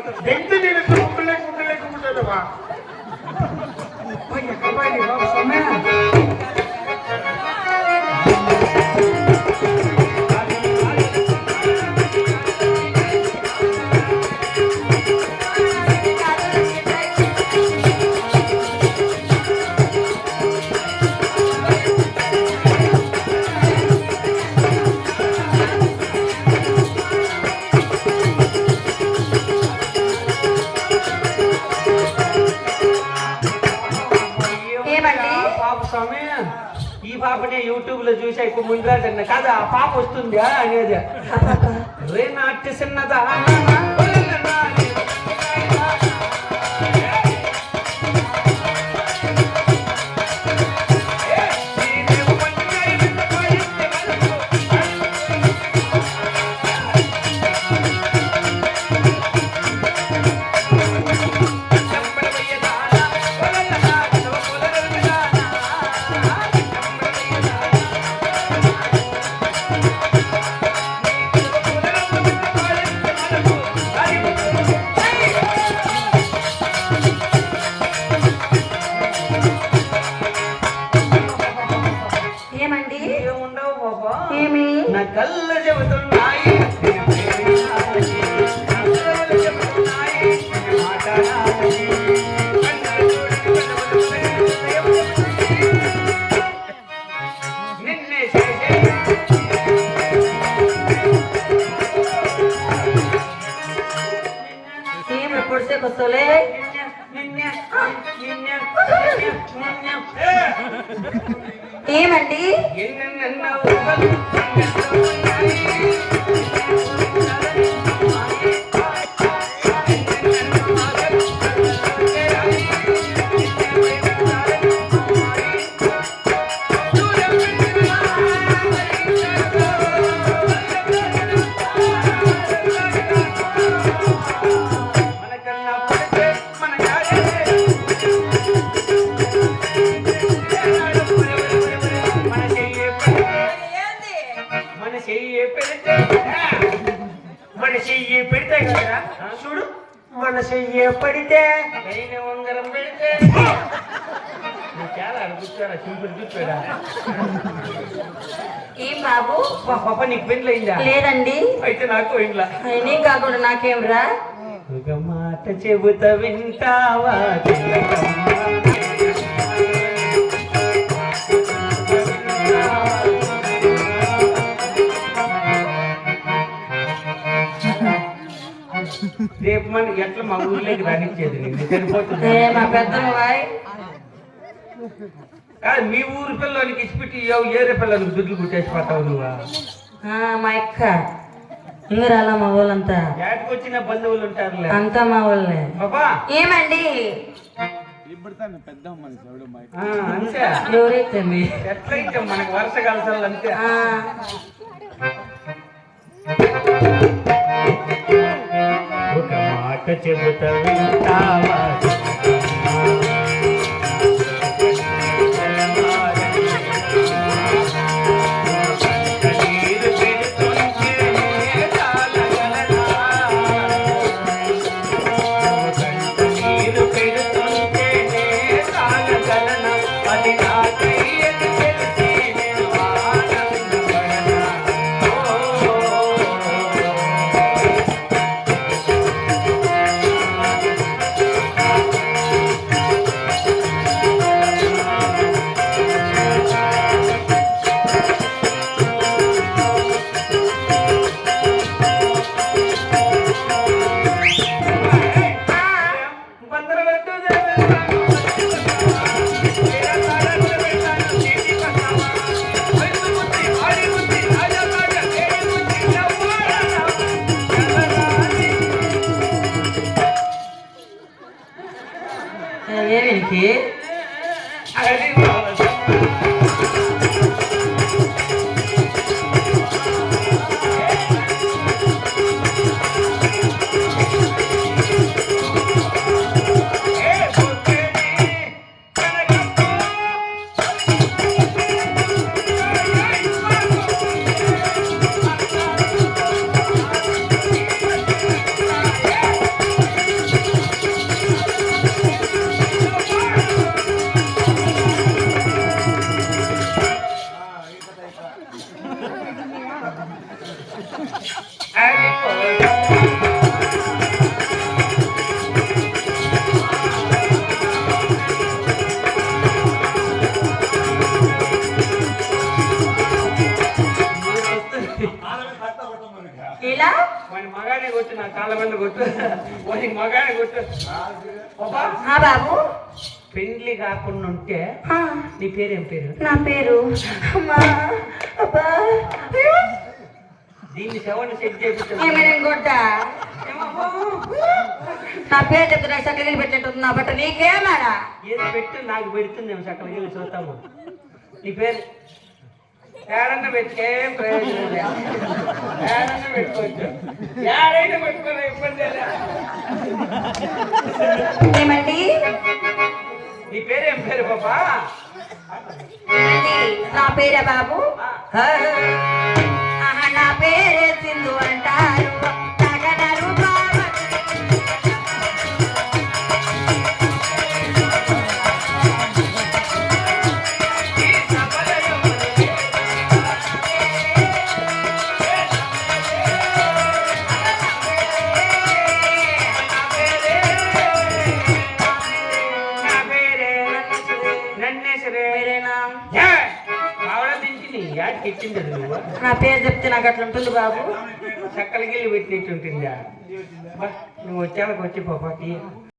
ఎంత నేను ఉండలేకుంటావా ఈ పాపనే యూట్యూబ్ లో చూసా ఇప్పుడు ముందు కాదు ఆ పాప వస్తుందా అనేది రే నాట్య చిన్నదా నా కళ్ళ చెబుతున్నాయి నిన్నే ఏమి పొడిసేకొస్తలే ఏమండి పెడితే కదా చూడు మన చెయ్యి పడితే ఉంగరం పెడితే చాలా అనిపిస్తారా సింపుల్ చూపాడా ఏం బాబు పాప నీకు పెళ్ళి అయిందా లేదండి అయితే నాకు ఇంట్లో నీ కాకుండా నాకేం రా ఒక మాట చెబుతా వింటావా రేపు మన ఎట్లా మా ఊర్లోకి రానిచ్చేది సరిపోతుంది మా పెద్దమ్మాయి కాదు మీ ఊరు పిల్లలకి ఇచ్చిపెట్టి ఏరే పిల్లలకి దుడ్లు కుట్టేసి పట్టావు నువ్వు మా అక్క ఇంగరాల మా వాళ్ళంతా యాటికి వచ్చిన బంధువులు ఉంటారులే అంతా మా వాళ్ళే బాబా ఏమండి అంతే ఎవరైతే ఎట్లయితే మనకు వరుస కలసాలు అంతే ఒక మాట చెబుతా వింటావా ఏమిటి ఇలా వాడి మగానే కొట్టు, నా కాళ్ళ మీద కొట్టు, వాడి మగానే కొట్టు. పాపా బాబు పెండ్లి కాకుండా ఉంటే ఆ, నీ పేరేం పేరు? నా పేరు అమ్మా అబ్బా దీన్ని సెవెన్ సెట్ చేపించాను. ఏమైనా గొడ్డ నా పేరు చెప్తే నాకు చక్కగా పెట్టినట్టుంది నా బట్ట నీకేమాడా ఏది పెట్టు నాకు పెడుతుందేమో చక్కగా వెళ్ళి చూస్తాము. నీ పేరు ఏడన్నా పెట్టుకే ప్రయోజనం లేదు. ఏడన్నా పెట్టుకోవచ్చు, ఏడైనా పెట్టుకోలే ఇబ్బంది లేదు. ఏమండి నీ పేరేం పేరు పాపా? ఏమండి నా పేరే బాబు ఆహా నా పేరే సింధు అంటారు తగనరు బాబు. నా పేరే నన్నేసరే. మీరేనా ఆవిడ దించింది యాడికి ఇచ్చింది నువ్వు? నా పేరు చెప్తే నాకు అట్లా ఉంటుంది బాబు. చక్కలకి వెళ్ళి పెట్టినట్టు ఉంటుందా? నువ్వు వచ్చాక వచ్చి పాపాకి